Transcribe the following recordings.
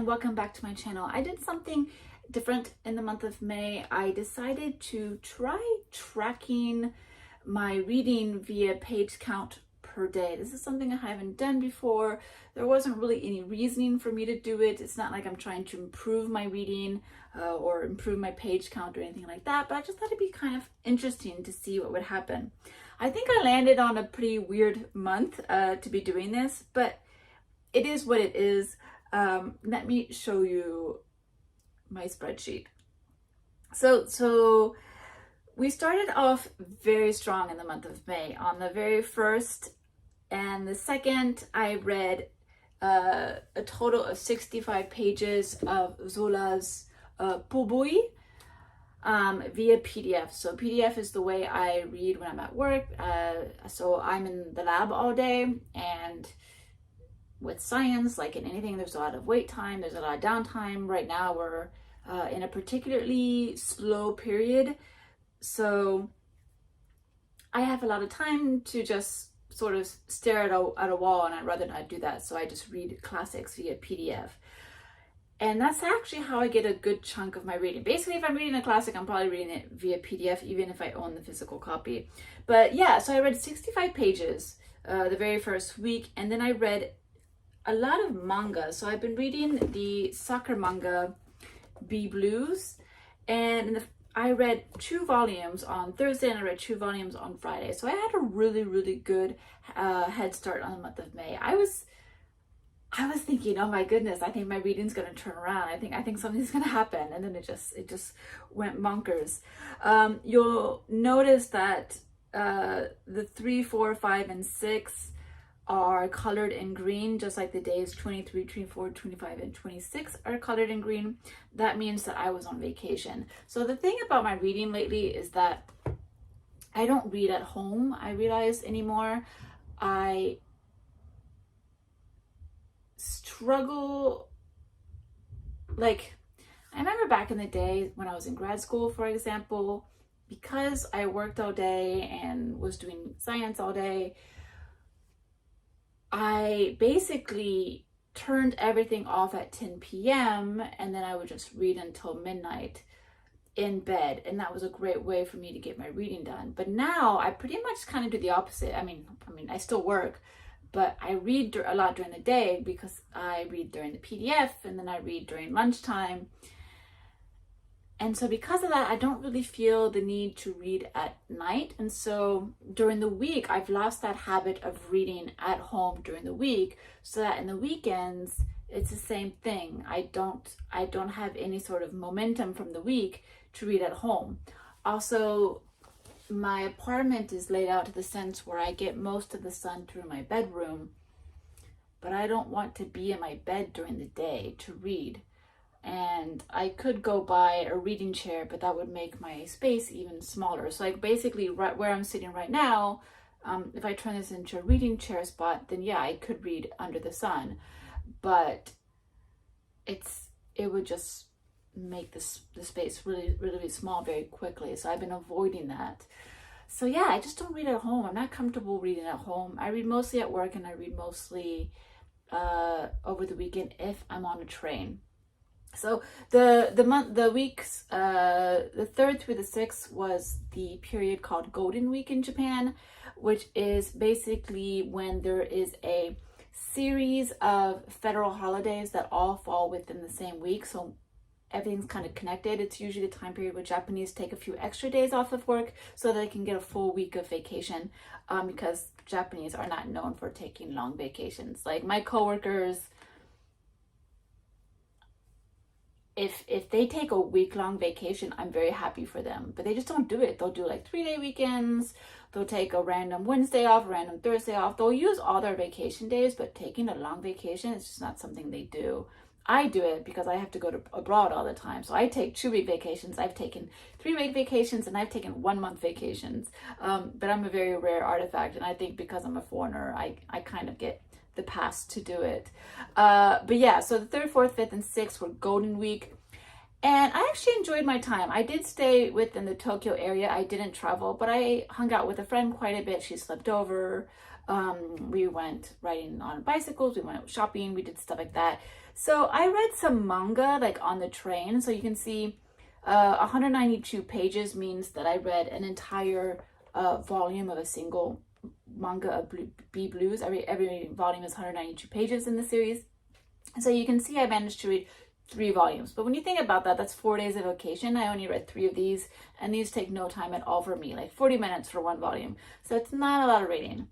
and welcome back to my channel. I did something different in the month of May. I decided to try tracking my reading via page count per day. This is something I haven't done before. There wasn't really any reasoning for me to do it. It's not like I'm trying to improve my reading or improve my page count or anything like that, but I just thought it'd be kind of interesting to see what would happen. I think I landed on a pretty weird month to be doing this, but it is what it is. Let me show you my spreadsheet. So we started off very strong in the month of May. On the very first and the second, I read a total of 65 pages of Zola's Pot-Bouille via PDF. So PDF is the way I read when I'm at work. So I'm in the lab all day, and with science, like in anything, there's a lot of wait time, there's a lot of downtime. Right now we're in a particularly slow period, so I have a lot of time to just sort of stare at a wall, and I'd rather not do that, so I just read classics via PDF. And that's actually how I get a good chunk of my reading. Basically, if I'm reading a classic, I'm probably reading it via PDF, even if I own the physical copy. But yeah, so I read 65 pages the very first week, and then I read a lot of manga. So I've been reading the soccer manga Blues, and I read 2 volumes on Thursday and I read 2 volumes on Friday. So I had a really good head start on the month of May. I was thinking, oh my goodness, I think my reading's gonna turn around. I think something's gonna happen, and then it just went bonkers. You'll notice that the 3, 4, 5, and 6 are colored in green, just like the days 23, 24, 25, and 26 are colored in green. That means that I was on vacation. So the thing about my reading lately is that I don't read at home, I realize, anymore. I struggle, like, I remember back in the day when I was in grad school, for example, because I worked all day and was doing science all day, I basically turned everything off at 10 p.m. and then I would just read until midnight in bed, and that was a great way for me to get my reading done. But now I pretty much kind of do the opposite. I mean I still work, but I read a lot during the day because I read during the PDF, and then I read during lunchtime. And so because of that, I don't really feel the need to read at night. And so during the week, I've lost that habit of reading at home during the week, so that in the weekends, it's the same thing. I don't have any sort of momentum from the week to read at home. Also, my apartment is laid out to the sense where I get most of the sun through my bedroom, but I don't want to be in my bed during the day to read. And I could go buy a reading chair, but that would make my space even smaller. So like basically right where I'm sitting right now, if I turn this into a reading chair spot, then yeah, I could read under the sun, but it would just make the space really small very quickly. So I've been avoiding that. So yeah, I just don't read at home. I'm not comfortable reading at home. I read mostly at work, and I read mostly over the weekend if I'm on a train. So the weeks, the 3rd through the 6th was the period called Golden Week in Japan, which is basically when there is a series of federal holidays that all fall within the same week. So everything's kind of connected. It's usually the time period where Japanese take a few extra days off of work so they can get a full week of vacation, because Japanese are not known for taking long vacations. Like my coworkers, if they take a week-long vacation, I'm very happy for them, but they just don't do it. They'll do like 3-day weekends. They'll take a random Wednesday off, a random Thursday off. They'll use all their vacation days, but taking a long vacation is just not something they do. I do it because I have to go to abroad all the time. So I take 2-week vacations. I've taken 3-week vacations, and I've taken 1-month vacations. But I'm a very rare artifact, and I think because I'm a foreigner, I kind of get the pass to do it. But yeah, so the 3rd, 4th, 5th, and 6th were Golden Week. And I actually enjoyed my time. I did stay within the Tokyo area. I didn't travel, but I hung out with a friend quite a bit. She slept over. We went riding on bicycles. We went shopping. We did stuff like that. So I read some manga like on the train. So you can see 192 pages means that I read an entire volume of a single manga of B Blues. Every volume is 192 pages in the series. So you can see I managed to read 3 volumes. But when you think about that, that's 4 days of vacation. I only read 3 of these, and these take no time at all for me, like 40 minutes for 1 volume. So it's not a lot of reading.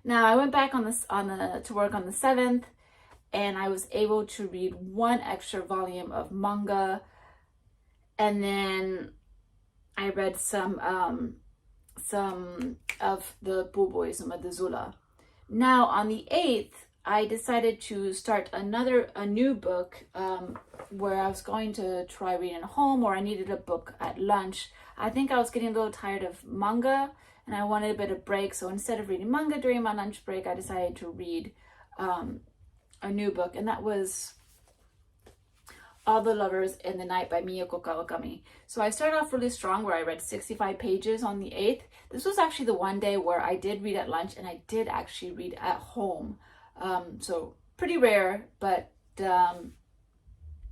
Now I went back to work on the 7th, and I was able to read 1 extra volume of manga, and then I read some of the Boulle, some of the Zola. Now on the 8th, I decided to start a new book where I was going to try reading at home, or I needed a book at lunch. I think I was getting a little tired of manga and I wanted a bit of break. So instead of reading manga during my lunch break, I decided to read a new book, and that was All the Lovers in the Night by Mieko Kawakami. So I started off really strong where I read 65 pages on the 8th. This was actually the one day where I did read at lunch and I did actually read at home. So pretty rare, but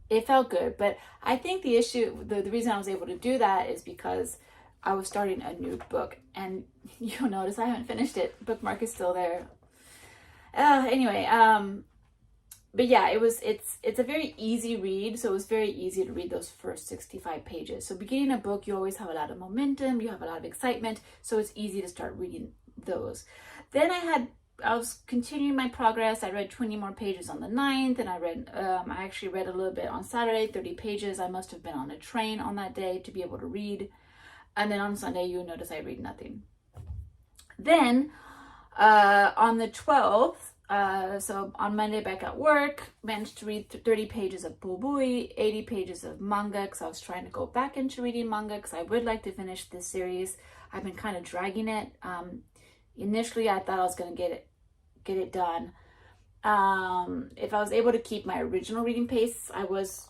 it felt good. But I think the reason I was able to do that is because I was starting a new book, and you'll notice I haven't finished it. Bookmark is still there. Anyway, but yeah, it's a very easy read. So it was very easy to read those first 65 pages. So beginning a book, you always have a lot of momentum, you have a lot of excitement. So it's easy to start reading those. Then I was continuing my progress. I read 20 more pages on the 9th, and I actually read a little bit on Saturday, 30 pages. I must have been on a train on that day to be able to read. And then on Sunday, you'll notice I read nothing. Then on the 12th, so on Monday back at work, managed to read 30 pages of Pot-Bouille, 80 pages of manga, because I was trying to go back into reading manga because I would like to finish this series. I've been kind of dragging it. Initially, I thought I was going to get it done. If I was able to keep my original reading pace, I was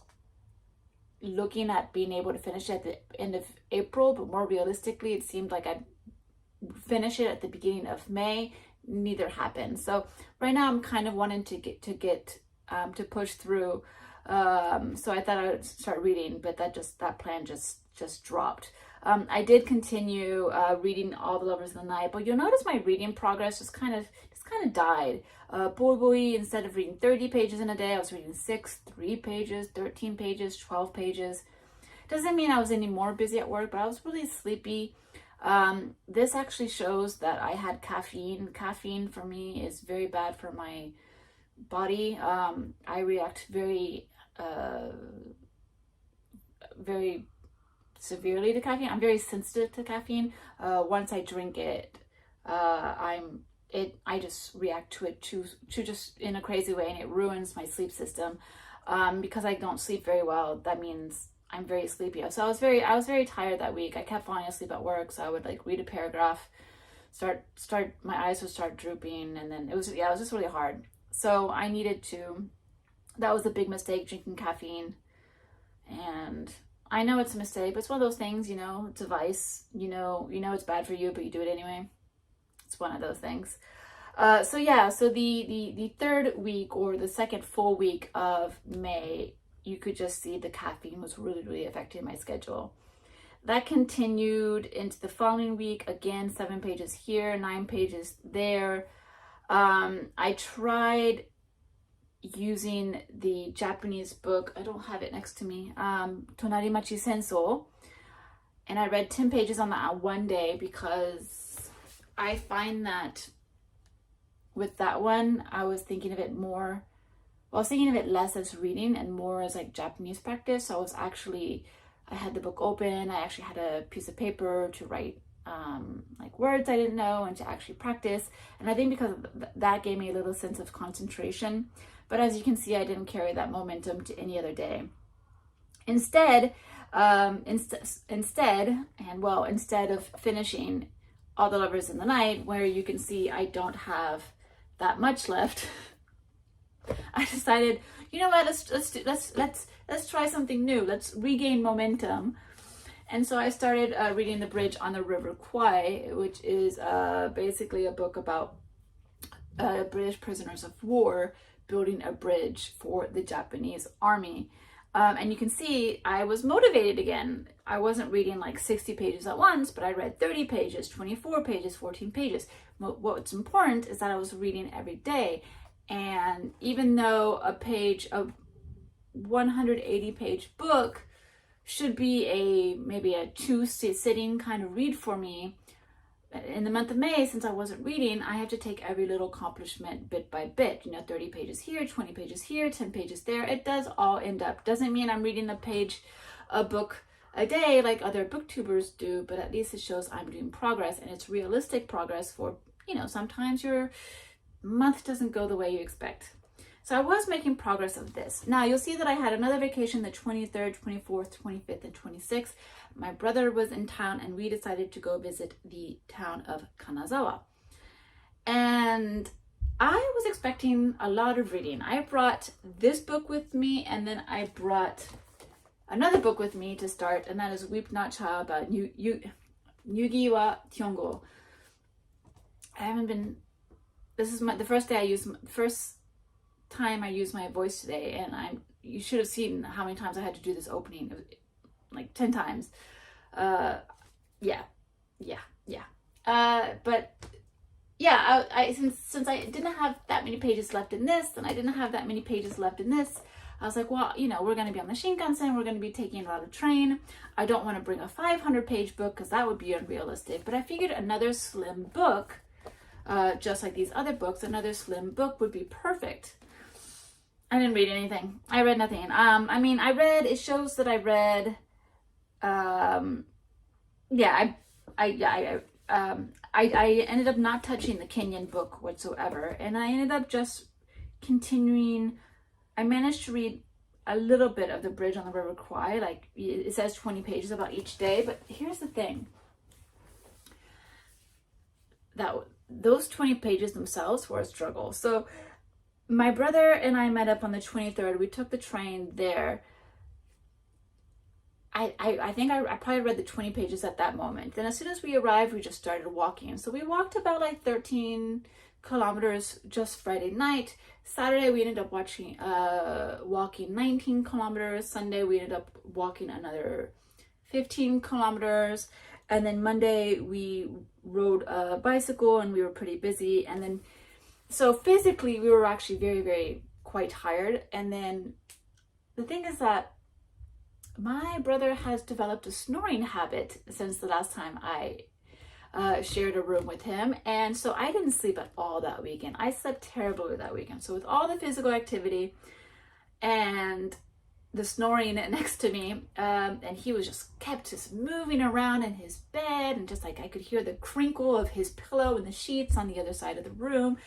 looking at being able to finish it at the end of April, but more realistically, it seemed like I'd finish it at the beginning of May. Neither happened. So right now I'm kind of wanting to push through. So I thought I would start reading, but that plan just dropped. I did continue reading All the Lovers in the Night, but you'll notice my reading progress just kind of died. Boulle, instead of reading 30 pages in a day, I was reading 6, 3 pages, 13 pages, 12 pages. Doesn't mean I was any more busy at work, but I was really sleepy. This actually shows that I had caffeine. Caffeine for me is very bad for my body. I react very severely to caffeine. I'm very sensitive to caffeine. Once I drink it, I just react to it too just in a crazy way, and it ruins my sleep system. Because I don't sleep very well, that means I'm very sleepy. So I was very tired that week. I kept falling asleep at work, so I would like read a paragraph, my eyes would start drooping, and then it was just really hard. So I needed to, that was a big mistake, drinking caffeine. And I know it's a mistake, but it's one of those things, it's a vice, it's bad for you, but you do it anyway. It's one of those things. So the 3rd week, or the 2nd full week of May, you could just see the caffeine was really, really affecting my schedule. That continued into the following week. Again, 7 pages here, 9 pages there. I tried using the Japanese book. I don't have it next to me. Tonari Machi Senso. And I read 10 pages on that one day, because I find that with that one, I was thinking of it more, well, I was thinking of it less as reading and more as like Japanese practice. So I had the book open, I actually had a piece of paper to write like words I didn't know and to actually practice. And I think because that gave me a little sense of concentration. But as you can see, I didn't carry that momentum to any other day. Instead of finishing All the Lovers in the Night, where you can see I don't have that much left, I decided, you know what, let's try something new. Let's regain momentum. And so I started reading The Bridge on the River Kwai, which is basically a book about British prisoners of war building a bridge for the Japanese army. And you can see I was motivated again. I wasn't reading like 60 pages at once, but I read 30 pages, 24 pages, 14 pages. What's important is that I was reading every day. And even though a 180 page book should be maybe a 2-sitting kind of read for me, in the month of May, since I wasn't reading, I have to take every little accomplishment bit by bit, 30 pages here, 20 pages here, 10 pages there. It does all end up, doesn't mean I'm reading a book a day like other booktubers do, but at least it shows I'm doing progress, and it's realistic progress for, sometimes your month doesn't go the way you expect. So I was making progress of this. Now you'll see that I had another vacation the 23rd, 24th, 25th, and 26th. My brother was in town and we decided to go visit the town of Kanazawa. And I was expecting a lot of reading. I brought this book with me, and then I brought another book with me to start, and that is Weep Not Child by Yugi wa Tyongo. This is the first time I used my voice today, and you should have seen how many times I had to do this opening, like 10 times. But yeah, since I didn't have that many pages left in this, and I didn't have that many pages left in this, I was like, well, we're going to be on the Shinkansen, we're going to be taking a lot of train. I don't want to bring a 500-page book because that would be unrealistic, but I figured another slim book, just like these other books, another slim book would be perfect. I didn't read anything. I read nothing. It shows that I read, I ended up not touching the Kenyan book whatsoever, and I ended up just continuing. I managed to read a little bit of The Bridge on the River Kwai, like it says 20 pages about each day, but here's the thing. Those 20 pages themselves were a struggle. So my brother and I met up on the 23rd. We took the train there. I think I probably read the 20 pages at that moment. Then as soon as we arrived, we just started walking. So we walked about like 13 kilometers just Friday night. Saturday, we ended up walking 19 kilometers. Sunday, we ended up walking another 15 kilometers. And then Monday, we rode a bicycle and we were pretty busy. And then, so physically, we were actually very, very quite tired. And then the thing is that my brother has developed a snoring habit since the last time I shared a room with him. And so I didn't sleep at all that weekend. I slept terribly that weekend. So with all the physical activity and the snoring next to me, and he was kept moving around in his bed, and just like I could hear the crinkle of his pillow and the sheets on the other side of the room.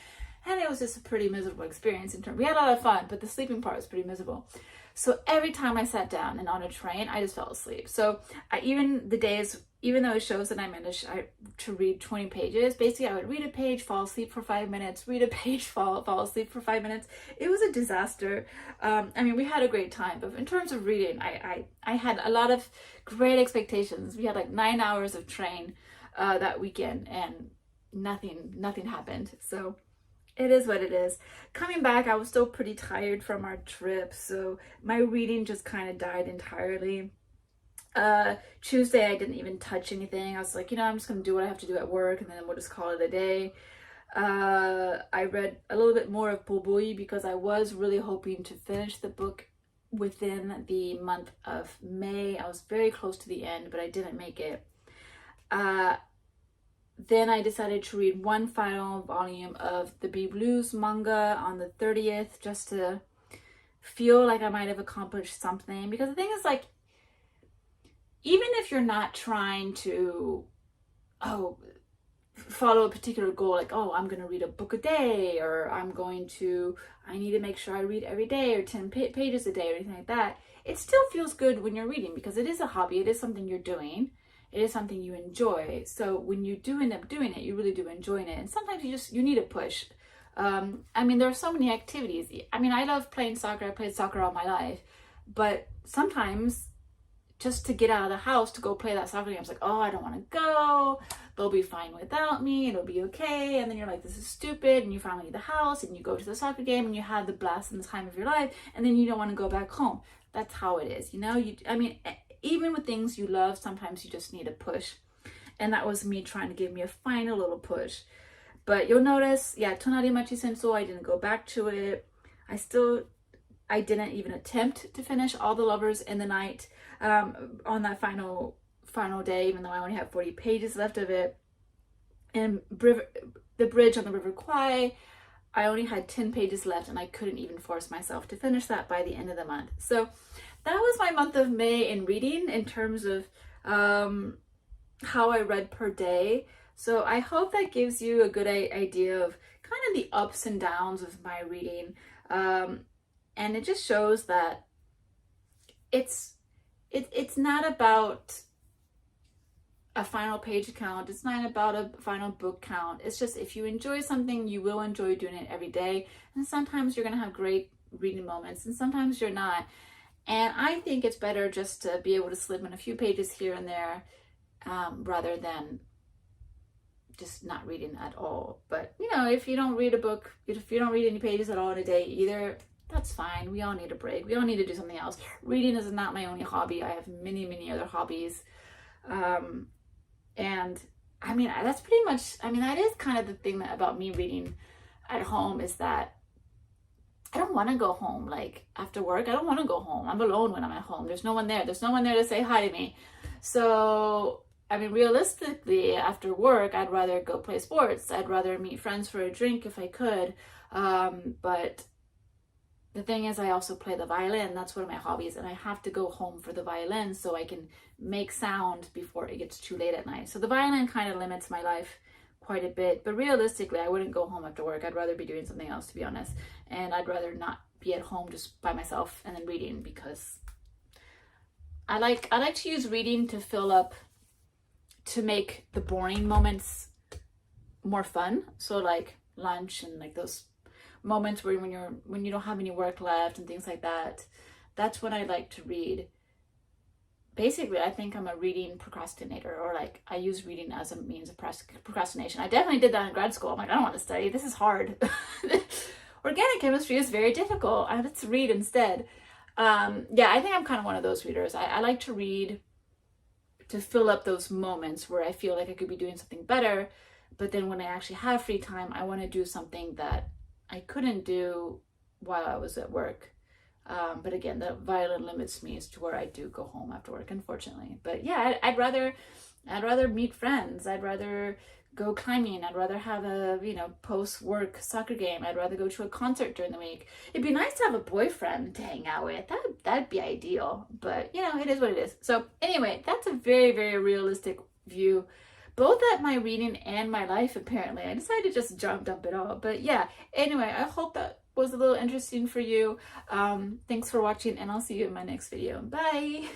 And it was just a pretty miserable experience. We had a lot of fun, but the sleeping part was pretty miserable. So every time I sat down and on a train, I just fell asleep. So even though it shows that I managed to read 20 pages, basically I would read a page, fall asleep for 5 minutes, read a page, fall asleep for 5 minutes. It was a disaster. We had a great time, but in terms of reading, I had a lot of great expectations. We had like 9 hours of train that weekend, and nothing happened. So it is what it is. Coming back, I was still pretty tired from our trip, so my reading just kind of died entirely. Tuesday, I didn't even touch anything. I was like, I'm just gonna do what I have to do at work, and then we'll just call it a day. I read a little bit more of Pot-Bouille because I was really hoping to finish the book within the month of May. I was very close to the end, but I didn't make it. Then I decided to read one final volume of the Blues manga on the 30th, just to feel like I might have accomplished something. Because the thing is, like, even if you're not trying to follow a particular goal, like, I'm going to read a book a day, or I need to make sure I read every day, or 10 pages a day, or anything like that, it still feels good when you're reading, because it is a hobby, it is something you're doing. It is something you enjoy. So when you do end up doing it, you really do enjoy it. And sometimes you need a push. There are so many activities. I love playing soccer. I played soccer all my life. But sometimes just to get out of the house to go play that soccer game. I was like, oh, I don't want to go. They'll be fine without me. It'll be okay. And then you're like, this is stupid. And you finally leave the house and you go to the soccer game and you have the blast and the time of your life. And then you don't want to go back home. That's how it is. You know, I mean, even with things you love, sometimes you just need a push. And that was me trying to give me a final little push. But you'll notice, yeah, Tonari Machi Senso, I didn't go back to it. I didn't even attempt to finish All the Lovers in the Night on that final day, even though I only have 40 pages left of it. And the Bridge on the River Kwai, I only had 10 pages left, and I couldn't even force myself to finish that by the end of the month. So that was my month of May in reading in terms of how I read per day. So I hope that gives you a good idea of kind of the ups and downs of my reading. And it just shows that it's not about a final page count. It's not about a final book count. It's just, if you enjoy something, you will enjoy doing it every day. And sometimes you're going to have great reading moments and sometimes you're not. And I think it's better just to be able to slip in a few pages here and there rather than just not reading at all. But, you know, if you don't read a book, if you don't read any pages at all in a day either, that's fine. We all need a break. We all need to do something else. Reading is not my only hobby. I have many, many other hobbies. And I mean, that's pretty much, I mean, that is kind of the thing about me reading at home, is that I don't want to go home. Like after work, I don't want to go home. I'm alone when I'm at home. There's no one there. There's no one there to say hi to me. So, I mean, realistically, after work, I'd rather go play sports. I'd rather meet friends for a drink if I could. But the thing is, I also play the violin. That's one of my hobbies. And I have to go home for the violin so I can make sound before it gets too late at night. So the violin kind of limits my life quite a bit. But realistically, I wouldn't go home after work. I'd rather be doing something else, to be honest. And I'd rather not be at home just by myself and then reading, because I like to use reading to fill up, to make the boring moments more fun. So like lunch and like those moments where when you don't have any work left and things like that, that's when I like to read. Basically, I think I'm a reading procrastinator, or like I use reading as a means of procrastination. I definitely did that in grad school. I'm like, I don't want to study. This is hard. Organic chemistry is very difficult. I have to read instead. Yeah, I think I'm kind of one of those readers. I like to read to fill up those moments where I feel like I could be doing something better. But then when I actually have free time, I want to do something that I couldn't do while I was at work. But again, the violin limits me as to where I do go home after work, unfortunately. But yeah, I'd rather meet friends. I'd rather go climbing. I'd rather have a, post-work soccer game. I'd rather go to a concert during the week. It'd be nice to have a boyfriend to hang out with. That'd be ideal. But, it is what it is. So anyway, that's a very, very realistic view, both at my reading and my life, apparently. I decided to just dump it all. But yeah, anyway, I hope that was a little interesting for you. Thanks for watching, and I'll see you in my next video. Bye!